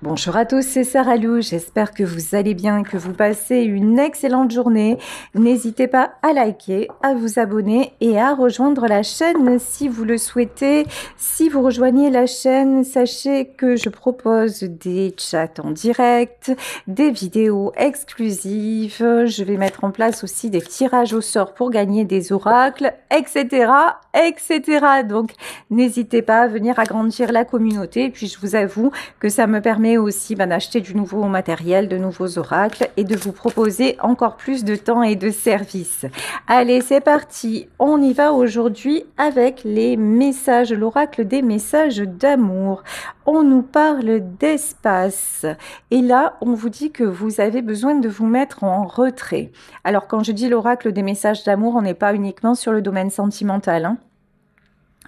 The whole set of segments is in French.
Bonjour à tous, c'est Sarah Lou. J'espère que vous allez bien, que vous passez une excellente journée. N'hésitez pas à liker, à vous abonner et à rejoindre la chaîne si vous le souhaitez. Si vous rejoignez la chaîne, sachez que je propose des chats en direct, des vidéos exclusives. Je vais mettre en place aussi des tirages au sort pour gagner des oracles, etc., etc. Donc, n'hésitez pas à venir agrandir la communauté. Et puis, je vous avoue que ça me permet aussi d'acheter du nouveau matériel, de nouveaux oracles et de vous proposer encore plus de temps et de services. Allez, c'est parti. On y va aujourd'hui avec les messages, l'oracle des messages d'amour. On nous parle d'espace. Et là, on vous dit que vous avez besoin de vous mettre en retrait. Alors, quand je dis l'oracle des messages d'amour, on n'est pas uniquement sur le domaine sentimental, hein.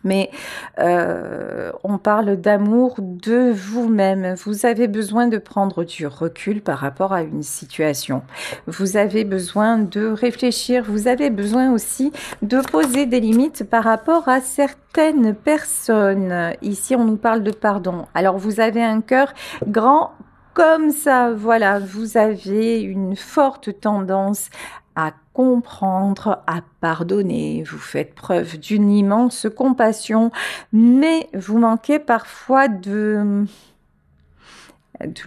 Mais on parle d'amour de vous-même. Vous avez besoin de prendre du recul par rapport à une situation. Vous avez besoin de réfléchir. Vous avez besoin aussi de poser des limites par rapport à certaines personnes. Ici, on nous parle de pardon. Alors, vous avez un cœur grand comme ça. Voilà, vous avez une forte tendance à comprendre, à pardonner. Vous faites preuve d'une immense compassion, mais vous manquez parfois de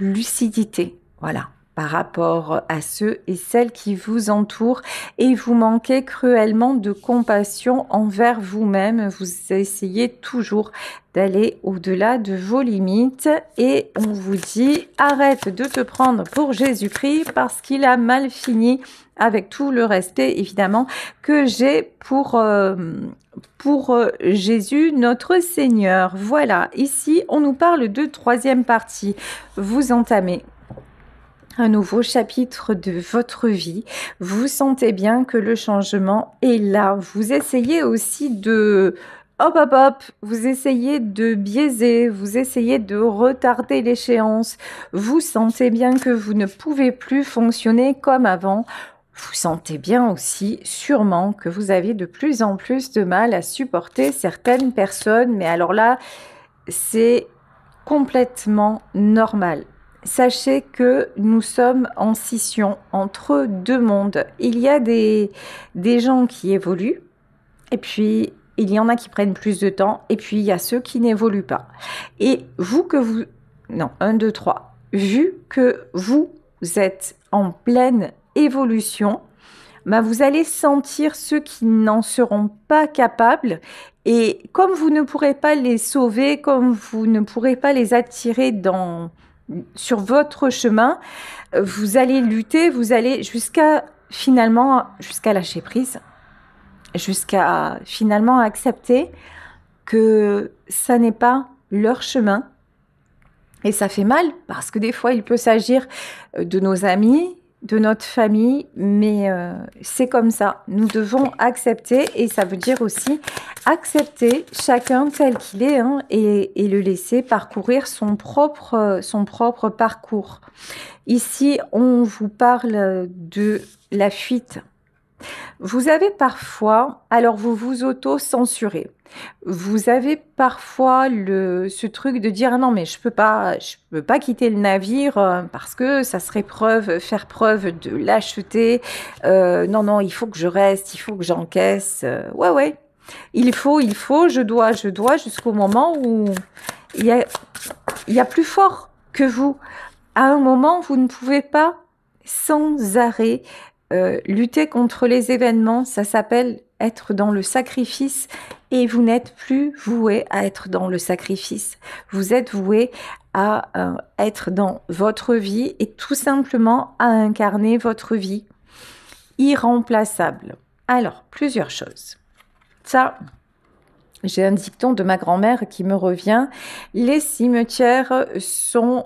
lucidité. Voilà, par rapport à ceux et celles qui vous entourent, et vous manquez cruellement de compassion envers vous-même. Vous essayez toujours d'aller au-delà de vos limites et on vous dit arrête de te prendre pour Jésus-Christ parce qu'il a mal fini, avec tout le respect évidemment que j'ai pour Jésus notre Seigneur. Voilà, ici on nous parle de troisième partie. Vous entamez un nouveau chapitre de votre vie. Vous sentez bien que le changement est là. Vous essayez aussi de hop hop hop, vous essayez de biaiser, vous essayez de retarder l'échéance. Vous sentez bien que vous ne pouvez plus fonctionner comme avant. Vous sentez bien aussi, sûrement, que vous avez de plus en plus de mal à supporter certaines personnes. Mais alors là, c'est complètement normal. Sachez que nous sommes en scission entre deux mondes. Il y a des gens qui évoluent, et puis il y en a qui prennent plus de temps, et puis il y a ceux qui n'évoluent pas. Et vous que vous... Non, 1, 2, 3. Vu que vous êtes en pleine évolution, bah vous allez sentir ceux qui n'en seront pas capables. Et comme vous ne pourrez pas les sauver, comme vous ne pourrez pas les attirer sur votre chemin, vous allez lutter, vous allez jusqu'à lâcher prise, jusqu'à finalement accepter que ça n'est pas leur chemin. Et ça fait mal parce que des fois, il peut s'agir de nos amis, de notre famille, mais c'est comme ça. Nous devons accepter, et ça veut dire aussi accepter chacun tel qu'il est, hein, et le laisser parcourir son propre parcours. Ici, on vous parle de la fuite. Vous avez parfois, alors vous vous auto-censurez. Vous avez parfois ce truc de dire ah non mais je peux pas quitter le navire parce que ça serait faire preuve de lâcheté. Non, il faut que je reste, il faut que j'encaisse. Ouais, il faut, je dois jusqu'au moment où il y a plus fort que vous. À un moment, vous ne pouvez pas sans arrêt lutter contre les événements. Ça s'appelle être dans le sacrifice, et vous n'êtes plus voué à être dans le sacrifice. Vous êtes voué à être dans votre vie et tout simplement à incarner votre vie irremplaçable. Alors, plusieurs choses. Ça, j'ai un dicton de ma grand-mère qui me revient. Les cimetières sont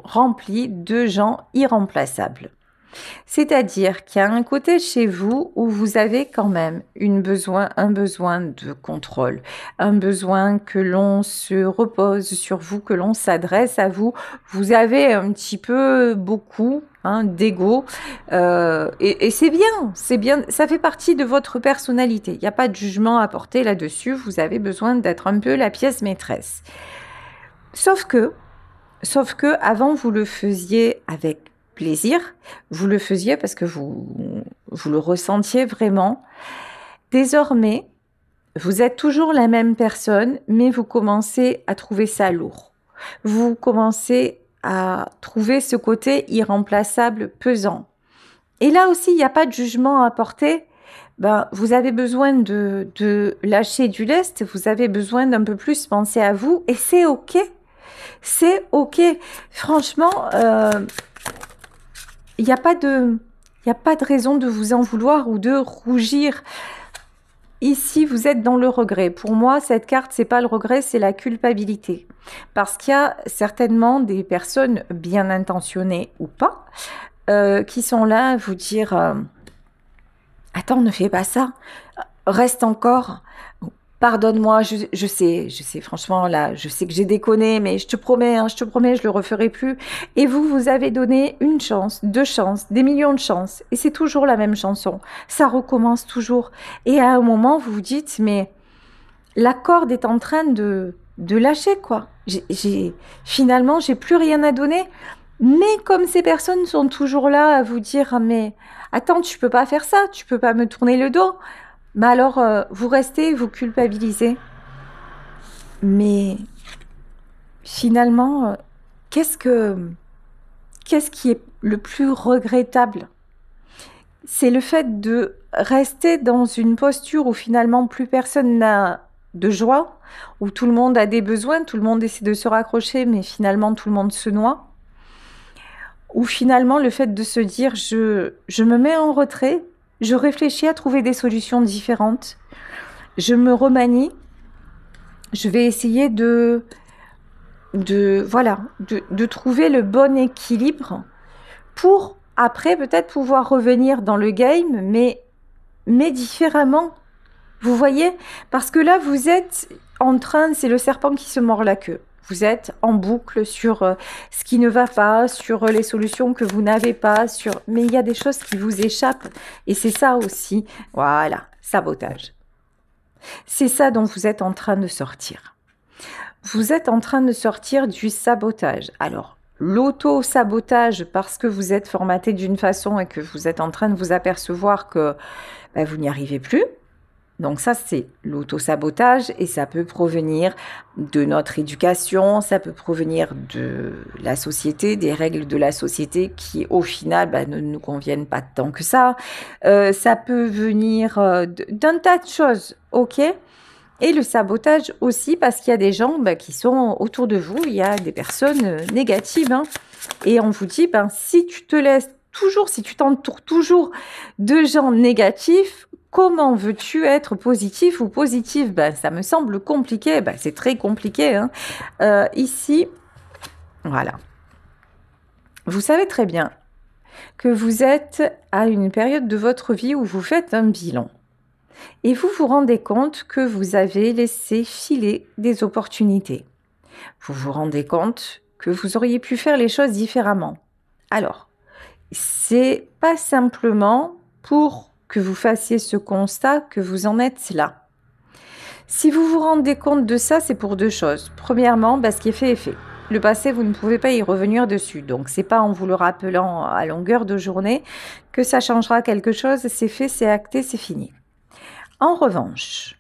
remplis de gens irremplaçables. C'est-à-dire qu'il y a un côté chez vous où vous avez quand même un besoin de contrôle, un besoin que l'on se repose sur vous, que l'on s'adresse à vous. Vous avez un petit peu beaucoup d'ego, et c'est bien, ça fait partie de votre personnalité. Il n'y a pas de jugement à porter là-dessus, vous avez besoin d'être un peu la pièce maîtresse. Sauf que Sauf que avant vous le faisiez avec plaisir, vous le faisiez parce que vous le ressentiez vraiment. Désormais, vous êtes toujours la même personne, mais vous commencez à trouver ça lourd. Vous commencez à trouver ce côté irremplaçable, pesant. Et là aussi, il n'y a pas de jugement à porter. Ben, vous avez besoin de lâcher du lest, vous avez besoin d'un peu plus penser à vous, et c'est OK. C'est OK. Franchement, il n'y a pas de raison de vous en vouloir ou de rougir. Ici, vous êtes dans le regret. Pour moi, cette carte, c'est pas le regret, c'est la culpabilité. Parce qu'il y a certainement des personnes bien intentionnées ou pas, qui sont là à vous dire attends, ne fais pas ça, reste encore, pardonne-moi, je sais, franchement, là, je sais que j'ai déconné, mais je te promets, je le referai plus. Et vous avez donné une chance, 2 chances, des millions de chances, et c'est toujours la même chanson. Ça recommence toujours. Et à un moment, vous vous dites, mais la corde est en train de lâcher, quoi. Finalement, j'ai plus rien à donner. Mais comme ces personnes sont toujours là à vous dire, mais attends, tu peux pas faire ça, tu peux pas me tourner le dos. Mais alors, vous restez, vous culpabilisez. Mais finalement, qu'est-ce qui est le plus regrettable? C'est le fait de rester dans une posture où finalement plus personne n'a de joie, où tout le monde a des besoins, tout le monde essaie de se raccrocher, mais finalement tout le monde se noie. Ou finalement le fait de se dire je me mets en retrait, je réfléchis à trouver des solutions différentes, je me remanie, je vais essayer de trouver le bon équilibre pour après peut-être pouvoir revenir dans le game, mais différemment. Vous voyez? Parce que là, vous êtes en train, c'est le serpent qui se mord la queue. Vous êtes en boucle sur ce qui ne va pas, sur les solutions que vous n'avez pas, mais il y a des choses qui vous échappent. Et c'est ça aussi, voilà, sabotage. C'est ça dont vous êtes en train de sortir. Vous êtes en train de sortir du sabotage. Alors, l'auto-sabotage parce que vous êtes formaté d'une façon et que vous êtes en train de vous apercevoir que vous n'y arrivez plus. Donc ça, c'est l'auto-sabotage et ça peut provenir de notre éducation, ça peut provenir de la société, des règles de la société qui, au final, ne nous conviennent pas tant que ça. Ça peut venir d'un tas de choses, ok ? Et le sabotage aussi parce qu'il y a des gens qui sont autour de vous, il y a des personnes négatives. Hein, et on vous dit, si tu te laisses toujours, si tu t'entoures toujours de gens négatifs, comment veux-tu être positif ou positive? Ça me semble compliqué. C'est très compliqué. Hein. Ici, voilà. Vous savez très bien que vous êtes à une période de votre vie où vous faites un bilan. Et vous vous rendez compte que vous avez laissé filer des opportunités. Vous vous rendez compte que vous auriez pu faire les choses différemment. Alors, c'est pas simplement pour que vous fassiez ce constat que vous en êtes là. Si vous vous rendez compte de ça, c'est pour 2 choses. Premièrement, ce qui est fait est fait. Le passé, vous ne pouvez pas y revenir dessus. Donc, c'est pas en vous le rappelant à longueur de journée que ça changera quelque chose. C'est fait, c'est acté, c'est fini. En revanche,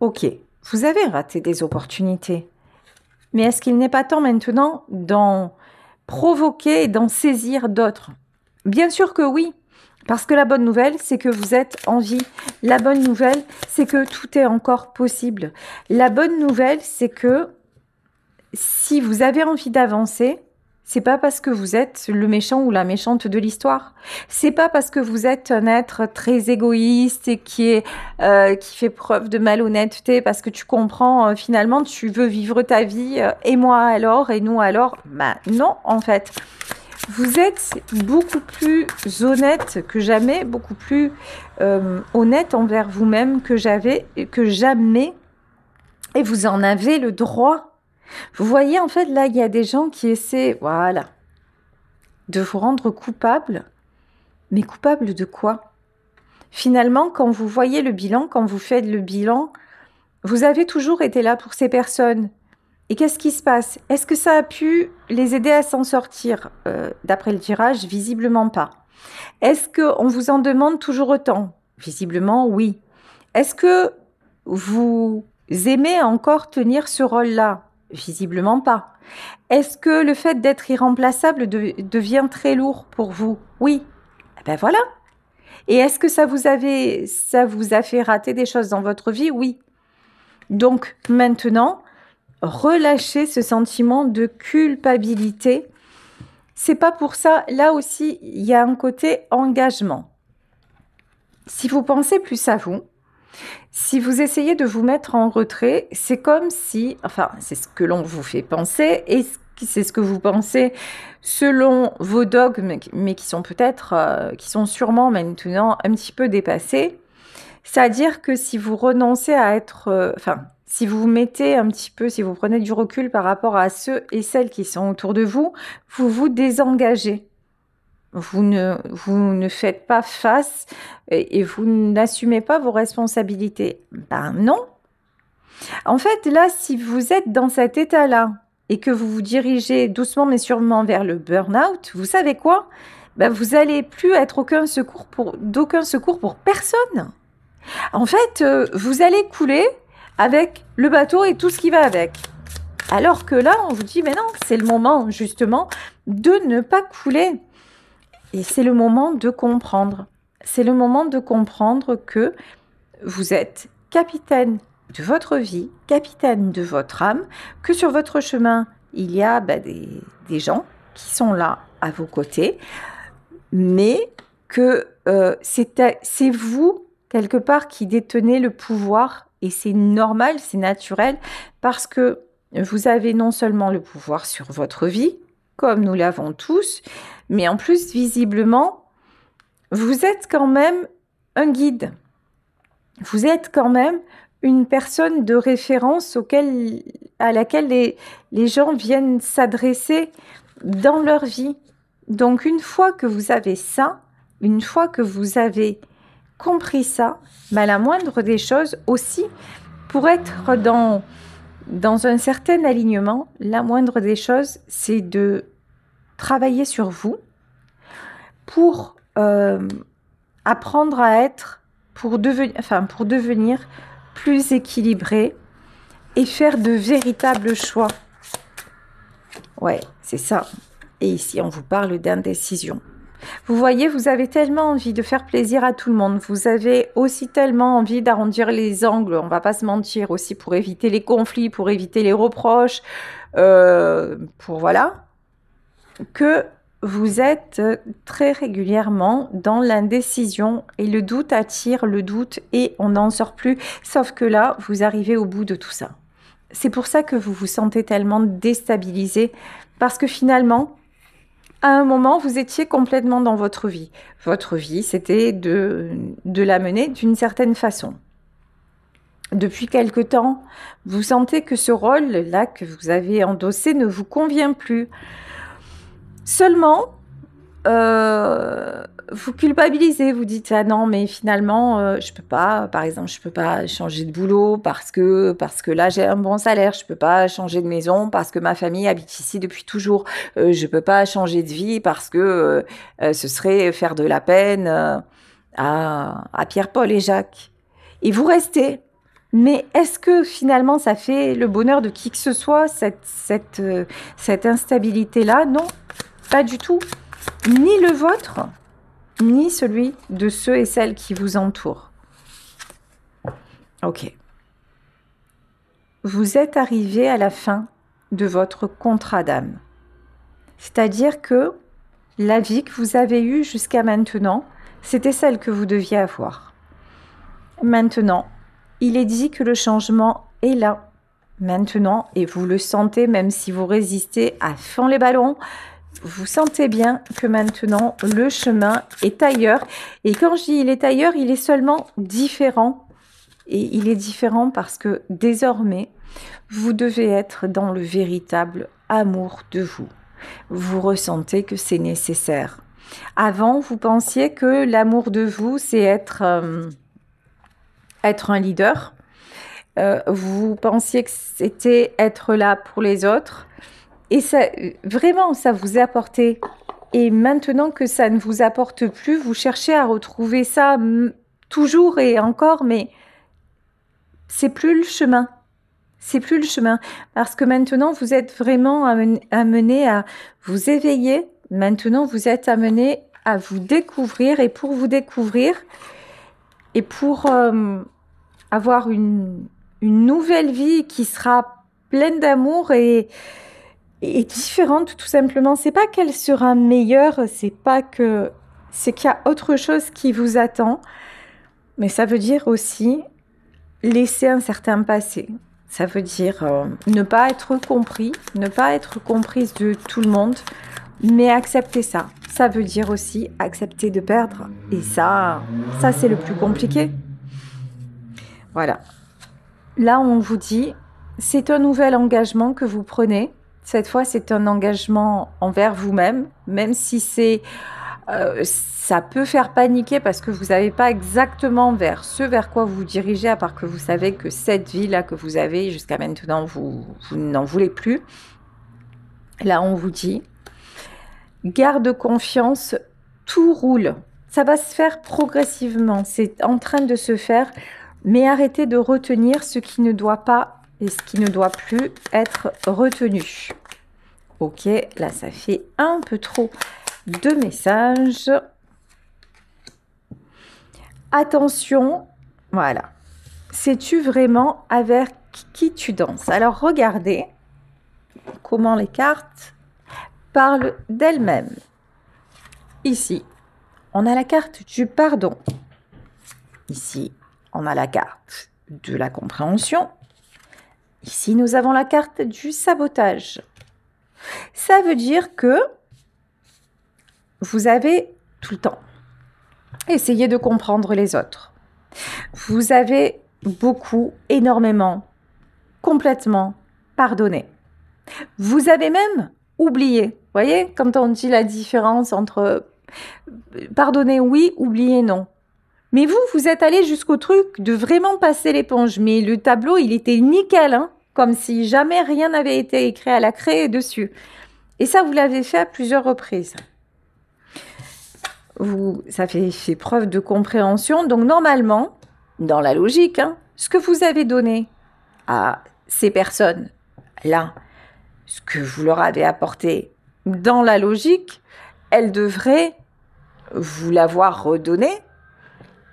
ok, vous avez raté des opportunités. Mais est-ce qu'il n'est pas temps maintenant d'en provoquer et d'en saisir d'autres? Bien sûr que oui, parce que la bonne nouvelle, c'est que vous êtes en vie. La bonne nouvelle, c'est que tout est encore possible. La bonne nouvelle, c'est que si vous avez envie d'avancer, c'est pas parce que vous êtes le méchant ou la méchante de l'histoire. C'est pas parce que vous êtes un être très égoïste et qui fait preuve de malhonnêteté parce que tu comprends finalement tu veux vivre ta vie et moi alors et nous alors. Non en fait. Vous êtes beaucoup plus honnête que jamais, beaucoup plus honnête envers vous-même que jamais, et vous en avez le droit. Vous voyez, en fait, là, il y a des gens qui essaient, de vous rendre coupable. Mais coupable de quoi? Finalement, quand vous voyez le bilan, quand vous faites le bilan, vous avez toujours été là pour ces personnes. Et qu'est-ce qui se passe? Est-ce que ça a pu les aider à s'en sortir? D'après le tirage, visiblement pas. Est-ce qu'on vous en demande toujours autant? Visiblement, oui. Est-ce que vous aimez encore tenir ce rôle-là? Visiblement pas. Est-ce que le fait d'être irremplaçable devient très lourd pour vous? Oui. Eh ben voilà. Et est-ce que ça vous a fait rater des choses dans votre vie? Oui. Donc maintenant, relâchez ce sentiment de culpabilité. C'est pas pour ça. Là aussi, il y a un côté engagement. Si vous pensez plus à vous, si vous essayez de vous mettre en retrait, c'est comme si, enfin, c'est ce que l'on vous fait penser et c'est ce que vous pensez selon vos dogmes, mais qui sont peut-être, qui sont sûrement maintenant un petit peu dépassés. C'est-à-dire que si vous renoncez à être, enfin, si vous vous mettez un petit peu, si vous prenez du recul par rapport à ceux et celles qui sont autour de vous, vous vous désengagez. Vous ne faites pas face et vous n'assumez pas vos responsabilités. Ben non. En fait, là, si vous êtes dans cet état-là et que vous vous dirigez doucement mais sûrement vers le burn-out, vous savez quoi? Ben, vous n'allez plus être d'aucun secours pour personne. En fait, vous allez couler avec le bateau et tout ce qui va avec. Alors que là, on vous dit, mais non, c'est le moment justement de ne pas couler. Et c'est le moment de comprendre. C'est le moment de comprendre que vous êtes capitaine de votre vie, capitaine de votre âme, que sur votre chemin, il y a des gens qui sont là à vos côtés, mais que c'est vous, quelque part, qui détenez le pouvoir, et c'est normal, c'est naturel, parce que vous avez non seulement le pouvoir sur votre vie, comme nous l'avons tous, mais en plus, visiblement, vous êtes quand même un guide. Vous êtes quand même une personne de référence à laquelle les gens viennent s'adresser dans leur vie. Donc, une fois que vous avez ça, une fois que vous avez compris ça, la moindre des choses aussi, pour être dans un certain alignement, la moindre des choses, c'est de travailler sur vous pour apprendre à être, pour devenir plus équilibré et faire de véritables choix. Ouais, c'est ça. Et ici, on vous parle d'indécision. Vous voyez, vous avez tellement envie de faire plaisir à tout le monde. Vous avez aussi tellement envie d'arrondir les angles, on va pas se mentir, aussi pour éviter les conflits, pour éviter les reproches, pour voilà, que vous êtes très régulièrement dans l'indécision et le doute attire le doute et on n'en sort plus. Sauf que là, vous arrivez au bout de tout ça. C'est pour ça que vous vous sentez tellement déstabilisé parce que finalement, à un moment, vous étiez complètement dans votre vie. Votre vie, c'était de la mener d'une certaine façon. Depuis quelque temps, vous sentez que ce rôle-là que vous avez endossé ne vous convient plus. Seulement, vous culpabilisez, vous dites ah non mais finalement je peux pas, par exemple je peux pas changer de boulot parce que là j'ai un bon salaire, je peux pas changer de maison parce que ma famille habite ici depuis toujours, je peux pas changer de vie parce que ce serait faire de la peine à Pierre, Paul et Jacques. Et vous restez. Mais est-ce que finalement ça fait le bonheur de qui que ce soit cette instabilité-là? Non, pas du tout. Ni le vôtre, ni celui de ceux et celles qui vous entourent. Ok. Vous êtes arrivé à la fin de votre contrat d'âme. C'est-à-dire que la vie que vous avez eue jusqu'à maintenant, c'était celle que vous deviez avoir. Maintenant, il est dit que le changement est là. Maintenant, et vous le sentez, même si vous résistez à fond les ballons, vous sentez bien que maintenant, le chemin est ailleurs. Et quand je dis il est ailleurs, il est seulement différent. Et il est différent parce que désormais, vous devez être dans le véritable amour de vous. Vous ressentez que c'est nécessaire. Avant, vous pensiez que l'amour de vous, c'est être un leader. vous pensiez que c'était être là pour les autres. Et ça, vraiment, ça vous a apporté. Et maintenant que ça ne vous apporte plus, vous cherchez à retrouver ça toujours et encore, mais c'est plus le chemin. C'est plus le chemin. Parce que maintenant, vous êtes vraiment amené à vous éveiller. Maintenant, vous êtes amené à vous découvrir. Et pour vous découvrir, et pour avoir une nouvelle vie qui sera pleine d'amour et différente, tout simplement. C'est pas qu'elle sera meilleure, c'est qu'il y a autre chose qui vous attend. Mais ça veut dire aussi laisser un certain passé. Ça veut dire ne pas être compris, ne pas être comprise de tout le monde, mais accepter ça. Ça veut dire aussi accepter de perdre. Et ça c'est le plus compliqué. Voilà. Là, on vous dit, c'est un nouvel engagement que vous prenez. Cette fois, c'est un engagement envers vous-même, même si ça peut faire paniquer parce que vous n'avez pas exactement vers quoi vous dirigez, à part que vous savez que cette vie-là que vous avez jusqu'à maintenant, vous n'en voulez plus. Là, on vous dit, garde confiance, tout roule. Ça va se faire progressivement, c'est en train de se faire, mais arrêtez de retenir ce qui ne doit pas et ce qui ne doit plus être retenu. Ok, là, ça fait un peu trop de messages. Attention, voilà. Sais-tu vraiment avec qui tu danses? Alors, regardez comment les cartes parlent d'elles-mêmes. Ici, on a la carte du pardon. Ici, on a la carte de la compréhension. Ici, nous avons la carte du sabotage. Ça veut dire que vous avez tout le temps essayé de comprendre les autres. Vous avez beaucoup, énormément, complètement pardonné. Vous avez même oublié. Vous voyez, quand on dit la différence entre pardonner oui, oublier non. Mais vous êtes allé jusqu'au truc de vraiment passer l'éponge. Mais le tableau, il était nickel, hein, comme si jamais rien n'avait été écrit à la craie dessus. Et ça, vous l'avez fait à plusieurs reprises. Ça fait preuve de compréhension. Donc, normalement, dans la logique, hein, ce que vous avez donné à ces personnes-là, ce que vous leur avez apporté dans la logique, elles devraient vous l'avoir redonné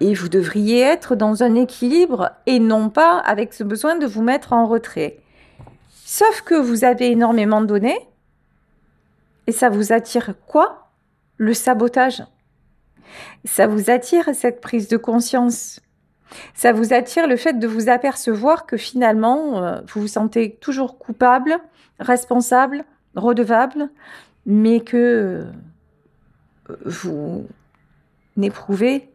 et vous devriez être dans un équilibre et non pas avec ce besoin de vous mettre en retrait. Sauf que vous avez énormément donné et ça vous attire quoi? Le sabotage. Ça vous attire cette prise de conscience. Ça vous attire le fait de vous apercevoir que finalement, vous vous sentez toujours coupable, responsable, redevable, mais que vous n'éprouvez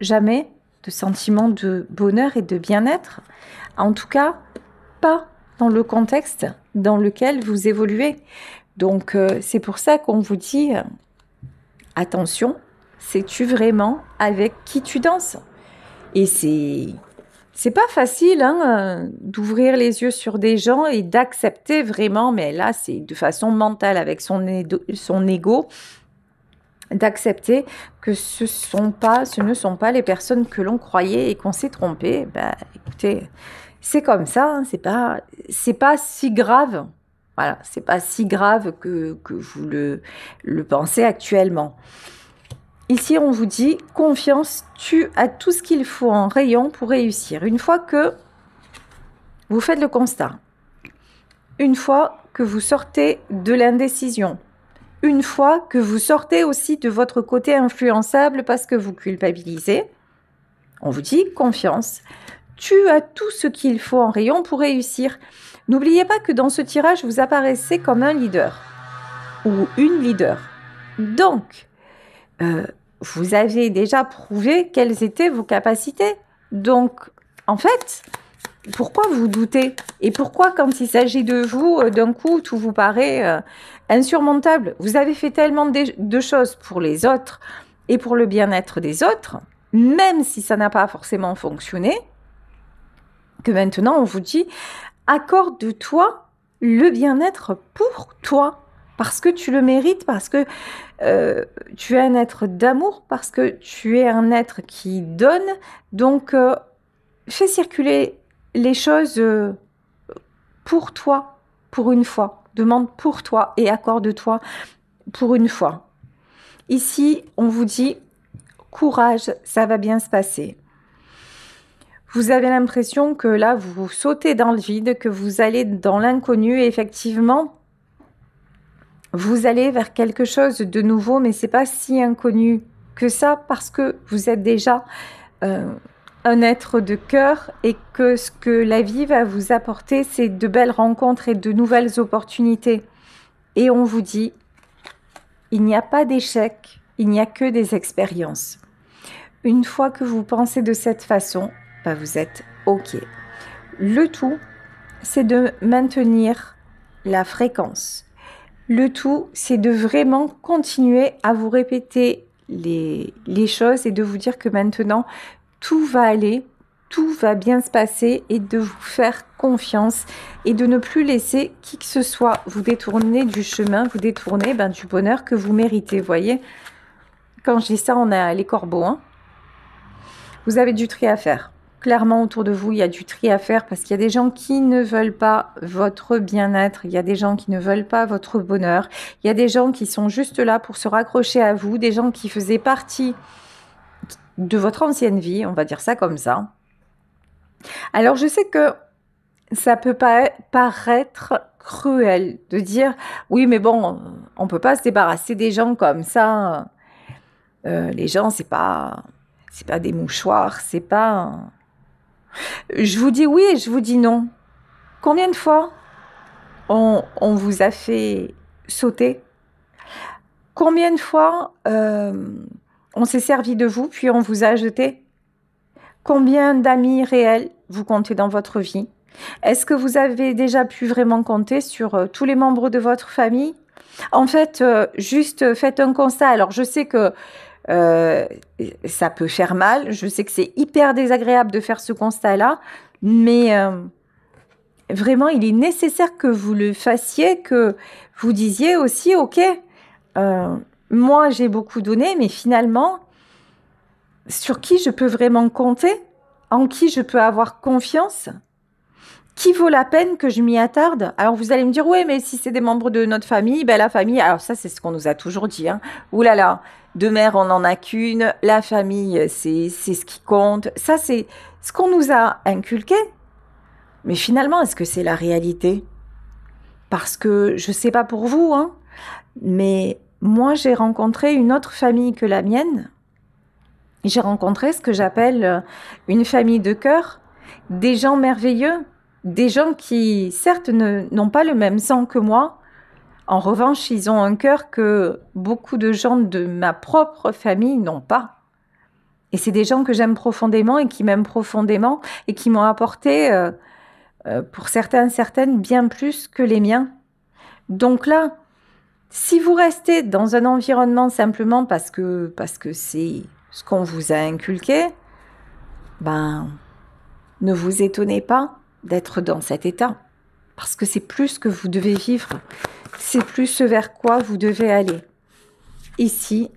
jamais de sentiment de bonheur et de bien-être. En tout cas, pas dans le contexte dans lequel vous évoluez. Donc, c'est pour ça qu'on vous dit, attention, sais-tu vraiment avec qui tu danses? Et c'est pas facile hein, d'ouvrir les yeux sur des gens et d'accepter vraiment, mais là, c'est de façon mentale avec son ego, d'accepter que ce ne sont pas les personnes que l'on croyait et qu'on s'est trompé. Bah, écoutez, c'est comme ça, hein, c'est pas si grave. Voilà, c'est pas si grave que vous le pensez actuellement. Ici, on vous dit confiance, tu as tout ce qu'il faut en rayon pour réussir. Une fois que vous faites le constat, une fois que vous sortez de l'indécision, une fois que vous sortez aussi de votre côté influençable parce que vous culpabilisez, on vous dit confiance, tu as tout ce qu'il faut en rayon pour réussir. N'oubliez pas que dans ce tirage, vous apparaissez comme un leader ou une leader. Donc, vous avez déjà prouvé quelles étaient vos capacités. Donc, en fait, pourquoi vous doutez? Et pourquoi, quand il s'agit de vous, d'un coup, tout vous paraît insurmontable? Vous avez fait tellement de choses pour les autres et pour le bien-être des autres, même si ça n'a pas forcément fonctionné, que maintenant on vous dit, accorde-toi le bien-être pour toi, parce que tu le mérites, parce que tu es un être d'amour, parce que tu es un être qui donne. Donc, fais circuler les choses pour toi, pour une fois. Demande pour toi et accorde-toi pour une fois. Ici, on vous dit, courage, ça va bien se passer. Vous avez l'impression que là, vous sautez dans le vide, que vous allez dans l'inconnu et effectivement, vous allez vers quelque chose de nouveau, mais c'est pas si inconnu que ça parce que vous êtes déjà un être de cœur et que ce que la vie va vous apporter, c'est de belles rencontres et de nouvelles opportunités. Et on vous dit, il n'y a pas d'échec, il n'y a que des expériences. Une fois que vous pensez de cette façon, bah vous êtes OK. Le tout, c'est de maintenir la fréquence. Le tout, c'est de vraiment continuer à vous répéter les choses et de vous dire que maintenant, tout va aller, tout va bien se passer et de vous faire confiance et de ne plus laisser qui que ce soit vous détourner du chemin, vous détourner du bonheur que vous méritez. Vous voyez, quand je dis ça, on a les corbeaux. Hein. Vous avez du tri à faire. Clairement, autour de vous, il y a du tri à faire parce qu'il y a des gens qui ne veulent pas votre bien-être, il y a des gens qui ne veulent pas votre bonheur, il y a des gens qui sont juste là pour se raccrocher à vous, des gens qui faisaient partie de votre ancienne vie, on va dire ça comme ça. Alors, je sais que ça peut pas paraître cruel de dire « Oui, mais bon, on peut pas se débarrasser des gens comme ça. Les gens, c'est pas des mouchoirs, c'est pas... » Je vous dis oui et je vous dis non. Combien de fois on vous a fait sauter? Combien de fois on s'est servi de vous puis on vous a jeté? Combien d'amis réels vous comptez dans votre vie? Est-ce que vous avez déjà pu vraiment compter sur tous les membres de votre famille? En fait, juste faites un constat. Alors, je sais que ça peut faire mal. Je sais que c'est hyper désagréable de faire ce constat-là, mais vraiment, il est nécessaire que vous le fassiez, que vous disiez aussi, ok, moi j'ai beaucoup donné, mais finalement, sur qui je peux vraiment compter, en qui je peux avoir confiance, qui vaut la peine que je m'y attarde? Alors vous allez me dire, oui, mais si c'est des membres de notre famille, ben la famille, alors ça c'est ce qu'on nous a toujours dit, hein. Ouh là là, de mère on n'en a qu'une, la famille c'est ce qui compte, ça c'est ce qu'on nous a inculqué. Mais finalement, est-ce que c'est la réalité? Parce que je sais pas pour vous, hein, mais moi j'ai rencontré une autre famille que la mienne. J'ai rencontré ce que j'appelle une famille de cœur, des gens merveilleux, des gens qui, certes, n'ont pas le même sang que moi. En revanche, ils ont un cœur que beaucoup de gens de ma propre famille n'ont pas. Et c'est des gens que j'aime profondément et qui m'aiment profondément et qui m'ont apporté, pour certaines, bien plus que les miens. Donc là, si vous restez dans un environnement simplement parce que c'est ce qu'on vous a inculqué, ne vous étonnez pas d'être dans cet état. Parce que c'est plus ce que vous devez vivre. C'est plus ce vers quoi vous devez aller. Ici,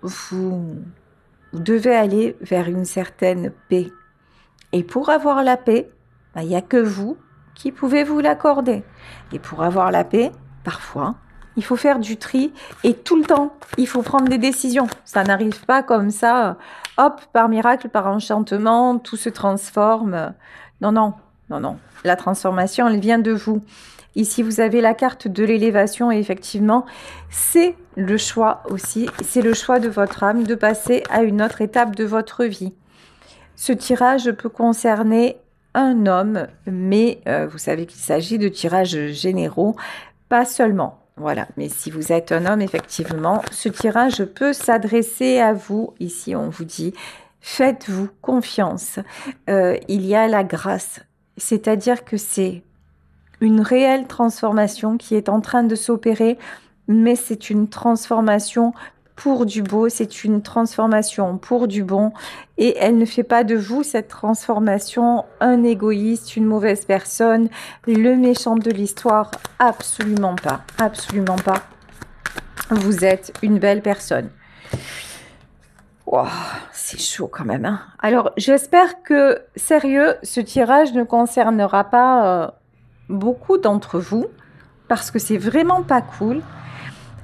vous devez aller vers une certaine paix. Et pour avoir la paix, il n'y a que vous qui pouvez vous l'accorder. Et pour avoir la paix, parfois, il faut faire du tri et tout le temps, il faut prendre des décisions. Ça n'arrive pas comme ça, hop, par miracle, par enchantement, tout se transforme. Non, non, non, non. La transformation, elle vient de vous. Ici, vous avez la carte de l'élévation et effectivement, c'est le choix aussi. C'est le choix de votre âme de passer à une autre étape de votre vie. Ce tirage peut concerner un homme, mais vous savez qu'il s'agit de tirages généraux, pas seulement. Voilà, mais si vous êtes un homme, effectivement, ce tirage peut s'adresser à vous. Ici, on vous dit, faites-vous confiance. Il y a la grâce, c'est-à-dire que c'est une réelle transformation qui est en train de s'opérer, mais c'est une transformation pour du beau, c'est une transformation pour du bon et elle ne fait pas de vous, cette transformation, un égoïste, une mauvaise personne, le méchant de l'histoire, absolument pas, absolument pas. Vous êtes une belle personne. Wow, c'est chaud quand même, hein. Alors, j'espère que, sérieux, ce tirage ne concernera pas beaucoup d'entre vous, parce que c'est vraiment pas cool.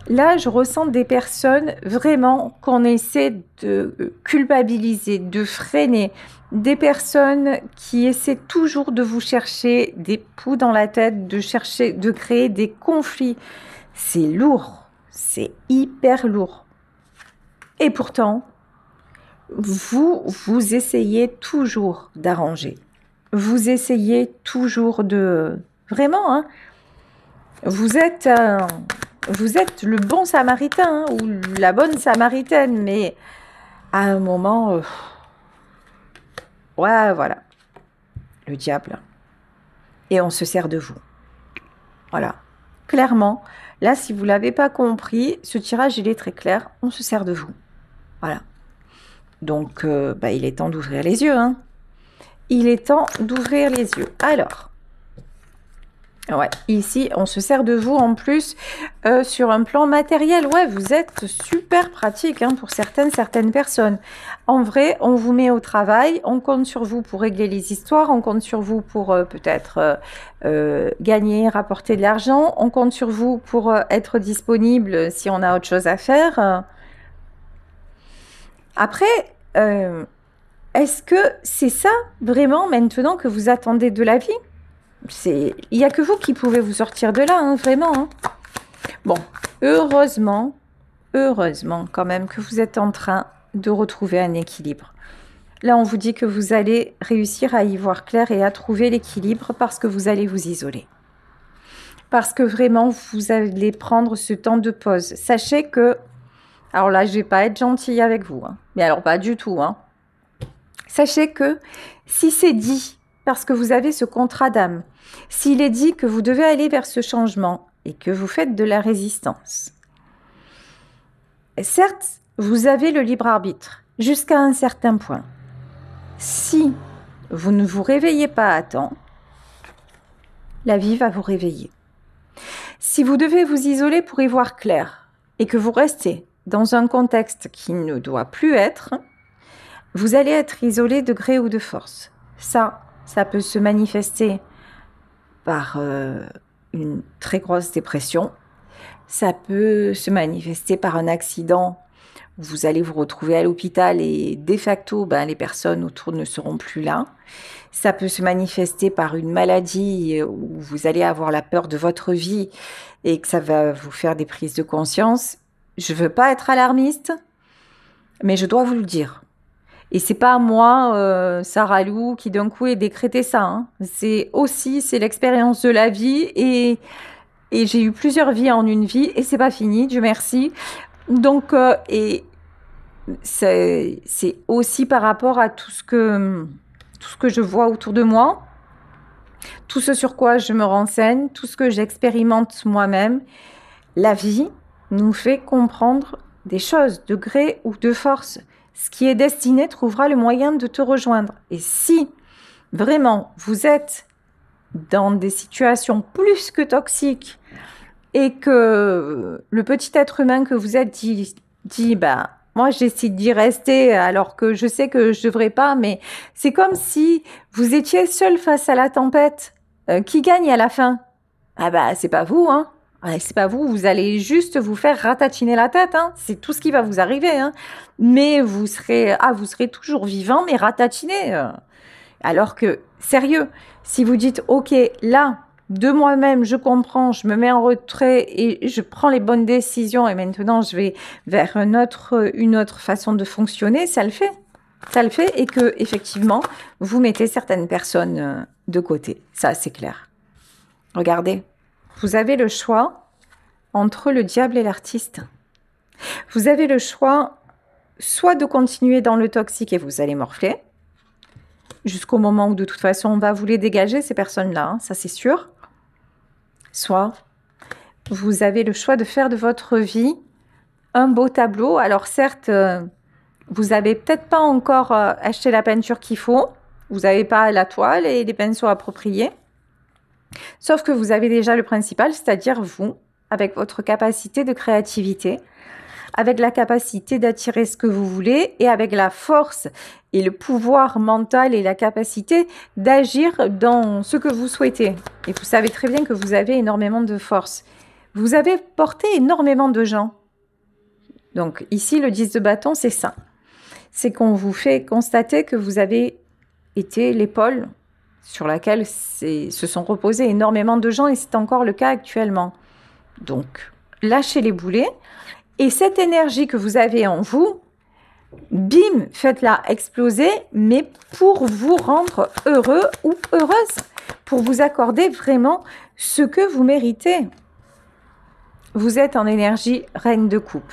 Là, je ressens des personnes vraiment qu'on essaie de culpabiliser, de freiner. Des personnes qui essaient toujours de vous chercher des poux dans la tête, de chercher, de créer des conflits. C'est lourd, c'est hyper lourd. Et pourtant, vous essayez toujours d'arranger. Vous essayez toujours de... Vraiment, hein, vous êtes le bon samaritain, hein, ou la bonne samaritaine, mais à un moment... ouais, voilà. Le diable. Et on se sert de vous. Voilà. Clairement, là, si vous ne l'avez pas compris, ce tirage, il est très clair. On se sert de vous. Voilà. Donc, il est temps d'ouvrir les yeux. Hein. Il est temps d'ouvrir les yeux. Alors, ouais, ici, on se sert de vous en plus sur un plan matériel. Ouais, vous êtes super pratique hein, pour certaines personnes. En vrai, on vous met au travail. On compte sur vous pour régler les histoires. On compte sur vous pour peut-être gagner, rapporter de l'argent. On compte sur vous pour être disponible si on a autre chose à faire. Après... est-ce que c'est ça vraiment maintenant que vous attendez de la vie? Il n'y a que vous qui pouvez vous sortir de là, hein, vraiment. Hein. Bon, heureusement quand même que vous êtes en train de retrouver un équilibre. Là, on vous dit que vous allez réussir à y voir clair et à trouver l'équilibre parce que vous allez vous isoler. Parce que vraiment, vous allez prendre ce temps de pause. Sachez que... Alors là, je ne vais pas être gentille avec vous. Hein, mais alors, pas du tout, hein. Sachez que si c'est dit, parce que vous avez ce contrat d'âme, s'il est dit que vous devez aller vers ce changement et que vous faites de la résistance, certes, vous avez le libre arbitre jusqu'à un certain point. Si vous ne vous réveillez pas à temps, la vie va vous réveiller. Si vous devez vous isoler pour y voir clair et que vous restez dans un contexte qui ne doit plus être, vous allez être isolé de gré ou de force. Ça peut se manifester par une très grosse dépression. Ça peut se manifester par un accident. Vous allez vous retrouver à l'hôpital et de facto, les personnes autour ne seront plus là. Ça peut se manifester par une maladie où vous allez avoir la peur de votre vie et que ça va vous faire des prises de conscience. Je ne veux pas être alarmiste, mais je dois vous le dire. Et c'est pas moi, Sarah Lou, qui d'un coup ai décrété ça. Hein. C'est l'expérience de la vie et j'ai eu plusieurs vies en une vie et c'est pas fini, Dieu merci. Donc, et c'est aussi par rapport à tout ce que je vois autour de moi, tout ce sur quoi je me renseigne, tout ce que j'expérimente moi-même. La vie nous fait comprendre des choses de gré ou de force. Ce qui est destiné trouvera le moyen de te rejoindre. Et si vraiment vous êtes dans des situations plus que toxiques et que le petit être humain que vous êtes dit moi je décide d'y rester alors que je sais que je devrais pas, mais c'est comme si vous étiez seul face à la tempête. Qui gagne à la fin? C'est pas vous, hein. C'est pas vous, vous allez juste vous faire ratatiner la tête, hein. C'est tout ce qui va vous arriver, hein. Mais vous serez toujours vivant, mais ratatiné. Alors que, sérieux, si vous dites, ok, là, de moi-même, je comprends, je me mets en retrait et je prends les bonnes décisions et maintenant je vais vers une autre façon de fonctionner, ça le fait. Ça le fait et que, effectivement, vous mettez certaines personnes de côté. Ça, c'est clair. Regardez. Vous avez le choix entre le diable et l'artiste. Vous avez le choix soit de continuer dans le toxique et vous allez morfler, jusqu'au moment où de toute façon on va vous les dégager, ces personnes-là, hein, ça c'est sûr. Soit vous avez le choix de faire de votre vie un beau tableau. Alors certes, vous n'avez peut-être pas encore acheté la peinture qu'il faut. Vous n'avez pas la toile et les pinceaux appropriés. Sauf que vous avez déjà le principal, c'est-à-dire vous, avec votre capacité de créativité, avec la capacité d'attirer ce que vous voulez et avec la force et le pouvoir mental et la capacité d'agir dans ce que vous souhaitez. Et vous savez très bien que vous avez énormément de force. Vous avez porté énormément de gens. Donc ici, le 10 de bâton, c'est ça. C'est qu'on vous fait constater que vous avez été l'épaule sur laquelle se sont reposés énormément de gens et c'est encore le cas actuellement. Donc, lâchez les boulets et cette énergie que vous avez en vous, bim, faites-la exploser, mais pour vous rendre heureux ou heureuse, pour vous accorder vraiment ce que vous méritez. Vous êtes en énergie reine de coupe.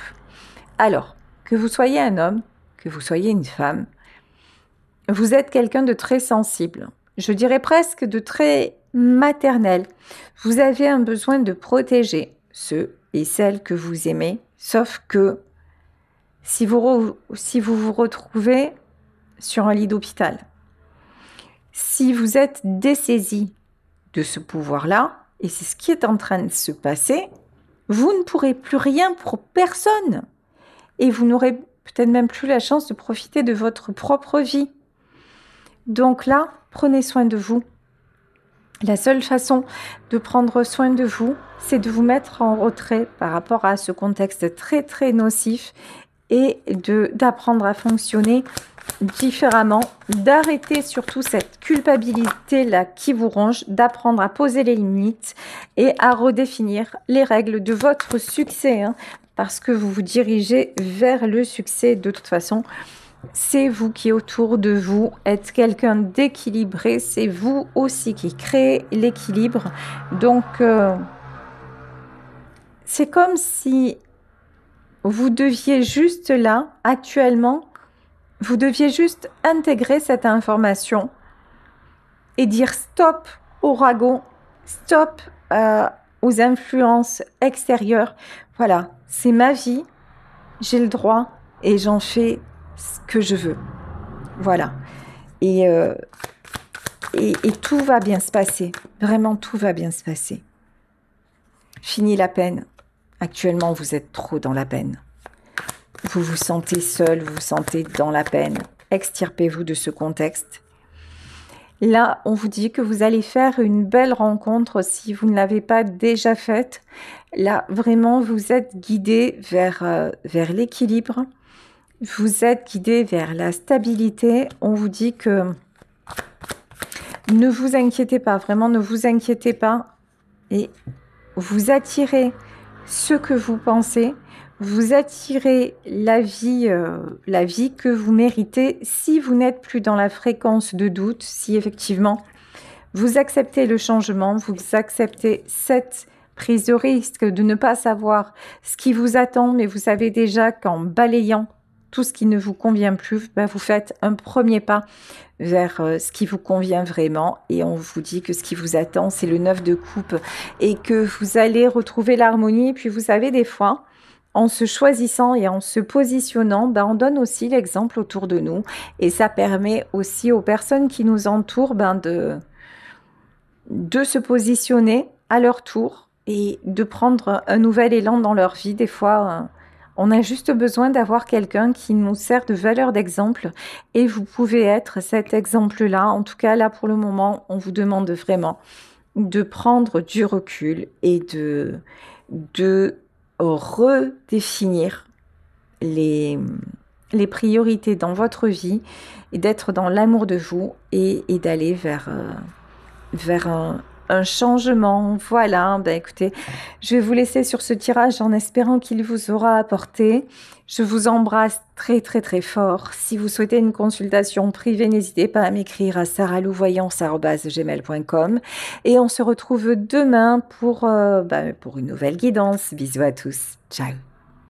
Alors, que vous soyez un homme, que vous soyez une femme, vous êtes quelqu'un de très sensible. Je dirais presque de très maternel. Vous avez un besoin de protéger ceux et celles que vous aimez, sauf que si vous vous retrouvez sur un lit d'hôpital, si vous êtes dessaisi de ce pouvoir-là, et c'est ce qui est en train de se passer, vous ne pourrez plus rien pour personne. Et vous n'aurez peut-être même plus la chance de profiter de votre propre vie. Donc là, prenez soin de vous. La seule façon de prendre soin de vous, c'est de vous mettre en retrait par rapport à ce contexte très très nocif et d'apprendre à fonctionner différemment, d'arrêter surtout cette culpabilité-là qui vous ronge, d'apprendre à poser les limites et à redéfinir les règles de votre succès, hein, parce que vous vous dirigez vers le succès de toute façon. C'est vous qui, autour de vous, êtes quelqu'un d'équilibré. C'est vous aussi qui créez l'équilibre. Donc, c'est comme si vous deviez juste là, actuellement, vous deviez juste intégrer cette information et dire stop au ragot, stop aux influences extérieures. Voilà, c'est ma vie, j'ai le droit et j'en fais ce que je veux. Voilà. Et tout va bien se passer. Vraiment, tout va bien se passer. Fini la peine. Actuellement, vous êtes trop dans la peine. Vous vous sentez seul, vous vous sentez dans la peine. Extirpez-vous de ce contexte. Là, on vous dit que vous allez faire une belle rencontre si vous ne l'avez pas déjà faite. Là, vraiment, vous êtes guidé vers l'équilibre. Vous êtes guidé vers la stabilité. On vous dit que ne vous inquiétez pas, vraiment ne vous inquiétez pas. Et vous attirez ce que vous pensez. Vous attirez la vie que vous méritez si vous n'êtes plus dans la fréquence de doute, si effectivement vous acceptez le changement, vous acceptez cette prise de risque de ne pas savoir ce qui vous attend, mais vous savez déjà qu'en balayant tout ce qui ne vous convient plus, vous faites un premier pas vers ce qui vous convient vraiment et on vous dit que ce qui vous attend, c'est le 9 de coupe et que vous allez retrouver l'harmonie. Et puis vous savez, des fois, en se choisissant et en se positionnant, on donne aussi l'exemple autour de nous et ça permet aussi aux personnes qui nous entourent de se positionner à leur tour et de prendre un nouvel élan dans leur vie. Des fois, on a juste besoin d'avoir quelqu'un qui nous sert de valeur d'exemple et vous pouvez être cet exemple-là. En tout cas, là, pour le moment, on vous demande vraiment de prendre du recul et de redéfinir les priorités dans votre vie et d'être dans l'amour de vous et d'aller vers un changement. Voilà, écoutez, je vais vous laisser sur ce tirage en espérant qu'il vous aura apporté. Je vous embrasse très très très fort. Si vous souhaitez une consultation privée, n'hésitez pas à m'écrire à sarahlouvoyance@gmail.com et on se retrouve demain pour une nouvelle guidance. Bisous à tous. Ciao.